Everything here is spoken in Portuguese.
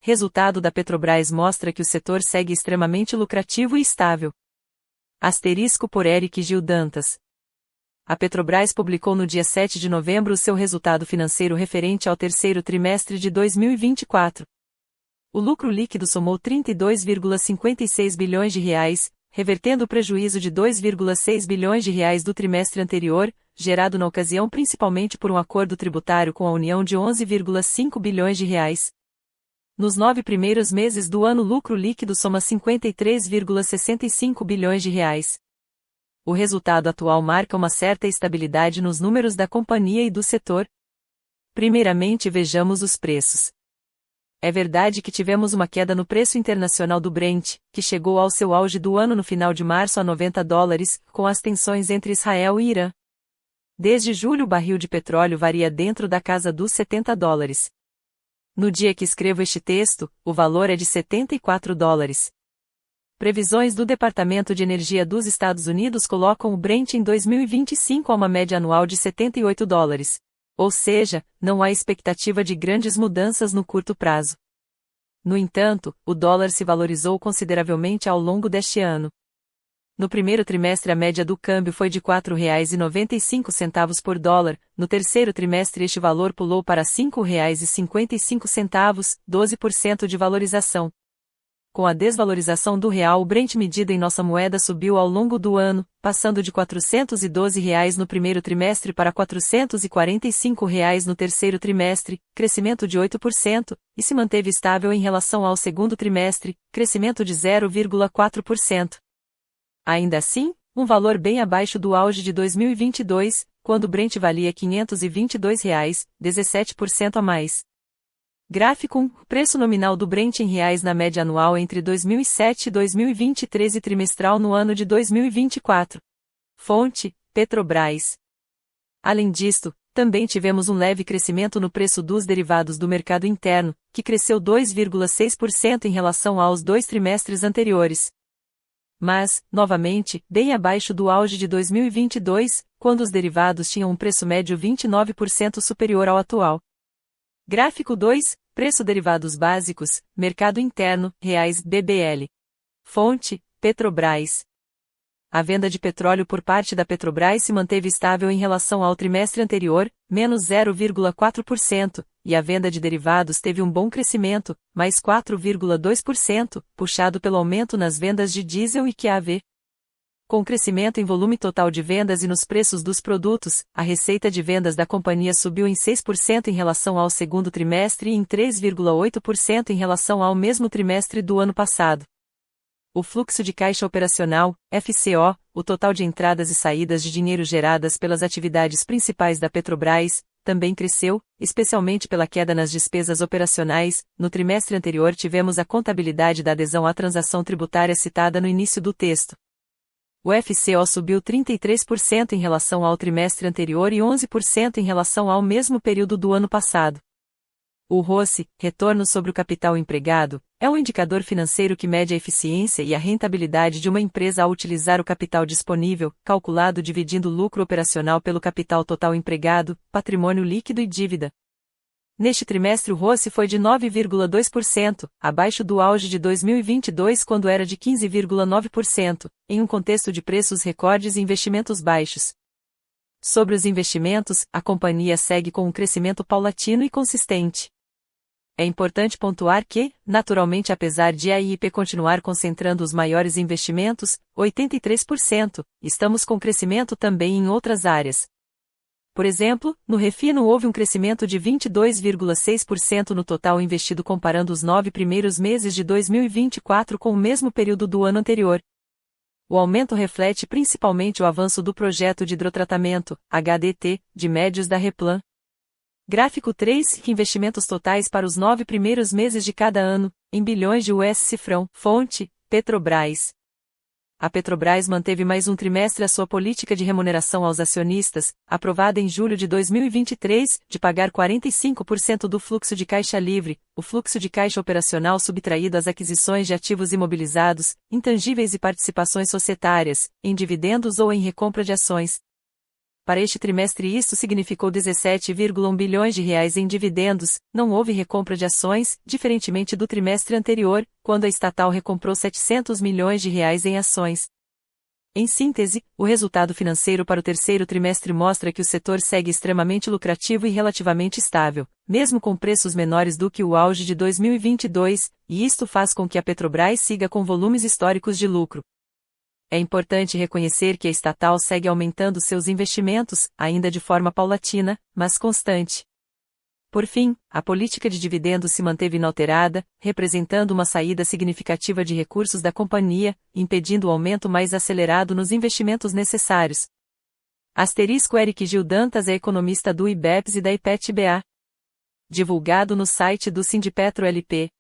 resultado da Petrobras mostra que o setor segue extremamente lucrativo e estável. Asterisco por Eric Gil Dantas. A Petrobras publicou no dia 7 de novembro o seu resultado financeiro referente ao terceiro trimestre de 2024. O lucro líquido somou 32,56 bilhões de reais, revertendo o prejuízo de 2,6 bilhões de reais do trimestre anterior, gerado na ocasião principalmente por um acordo tributário com a União de 11,5 bilhões de reais. Nos 9 primeiros meses do ano, o lucro líquido soma 53,65 bilhões de reais. O resultado atual marca uma certa estabilidade nos números da companhia e do setor. Primeiramente, vejamos os preços. É verdade que tivemos uma queda no preço internacional do Brent, que chegou ao seu auge do ano no final de março a $90, com as tensões entre Israel e Irã. Desde julho, o barril de petróleo varia dentro da casa dos $70. No dia que escrevo este texto, o valor é de $74. Previsões do Departamento de Energia dos Estados Unidos colocam o Brent em 2025 a uma média anual de $78. Ou seja, não há expectativa de grandes mudanças no curto prazo. No entanto, o dólar se valorizou consideravelmente ao longo deste ano. No primeiro trimestre, a média do câmbio foi de R$ 4,95 por dólar, no terceiro trimestre este valor pulou para R$ 5,55, 12% de valorização. Com a desvalorização do real, o Brent medido em nossa moeda subiu ao longo do ano, passando de R$ 412 no primeiro trimestre para R$ 445 no terceiro trimestre, crescimento de 8%, e se manteve estável em relação ao segundo trimestre, crescimento de 0,4%. Ainda assim, um valor bem abaixo do auge de 2022, quando o Brent valia R$ 522, 17% a mais. Gráfico 1. Preço nominal do Brent em reais na média anual entre 2007 e 2023 e trimestral no ano de 2024. Fonte: Petrobras. Além disto, também tivemos um leve crescimento no preço dos derivados do mercado interno, que cresceu 2,6% em relação aos 2 trimestres anteriores. Mas, novamente, bem abaixo do auge de 2022, quando os derivados tinham um preço médio 29% superior ao atual. Gráfico 2. Preço derivados básicos, mercado interno, reais, BBL. Fonte: Petrobras. A venda de petróleo por parte da Petrobras se manteve estável em relação ao trimestre anterior, menos 0,4%, e a venda de derivados teve um bom crescimento, mais 4,2%, puxado pelo aumento nas vendas de diesel e QAV. Com crescimento em volume total de vendas e nos preços dos produtos, a receita de vendas da companhia subiu em 6% em relação ao segundo trimestre e em 3,8% em relação ao mesmo trimestre do ano passado. O fluxo de caixa operacional, FCO, o total de entradas e saídas de dinheiro geradas pelas atividades principais da Petrobras, também cresceu, especialmente pela queda nas despesas operacionais. No trimestre anterior tivemos a contabilidade da adesão à transação tributária citada no início do texto. O FCO subiu 33% em relação ao trimestre anterior e 11% em relação ao mesmo período do ano passado. O ROCE, retorno sobre o capital empregado, é um indicador financeiro que mede a eficiência e a rentabilidade de uma empresa ao utilizar o capital disponível, calculado dividindo o lucro operacional pelo capital total empregado, patrimônio líquido e dívida. Neste trimestre o ROCE foi de 9,2%, abaixo do auge de 2022 quando era de 15,9%, em um contexto de preços recordes e investimentos baixos. Sobre os investimentos, a companhia segue com um crescimento paulatino e consistente. É importante pontuar que, naturalmente apesar de a IIP continuar concentrando os maiores investimentos, 83%, estamos com crescimento também em outras áreas. Por exemplo, no refino houve um crescimento de 22,6% no total investido comparando os 9 primeiros meses de 2024 com o mesmo período do ano anterior. O aumento reflete principalmente o avanço do projeto de hidrotratamento, HDT, de Médios da Replan. Gráfico 3. Investimentos totais para os 9 primeiros meses de cada ano, em bilhões de US cifrão. Fonte: Petrobras. A Petrobras manteve mais um trimestre a sua política de remuneração aos acionistas, aprovada em julho de 2023, de pagar 45% do fluxo de caixa livre, o fluxo de caixa operacional subtraído às aquisições de ativos imobilizados, intangíveis e participações societárias, em dividendos ou em recompra de ações. Para este trimestre isto significou 17,1 bilhões de reais em dividendos, não houve recompra de ações, diferentemente do trimestre anterior, quando a estatal recomprou 700 milhões de reais em ações. Em síntese, o resultado financeiro para o terceiro trimestre mostra que o setor segue extremamente lucrativo e relativamente estável, mesmo com preços menores do que o auge de 2022, e isto faz com que a Petrobras siga com volumes históricos de lucro. É importante reconhecer que a estatal segue aumentando seus investimentos, ainda de forma paulatina, mas constante. Por fim, a política de dividendos se manteve inalterada, representando uma saída significativa de recursos da companhia, impedindo o aumento mais acelerado nos investimentos necessários. Eric Gil Dantas é economista do IBEPS e da IPET-BA. Divulgado no site do Sindipetro LP.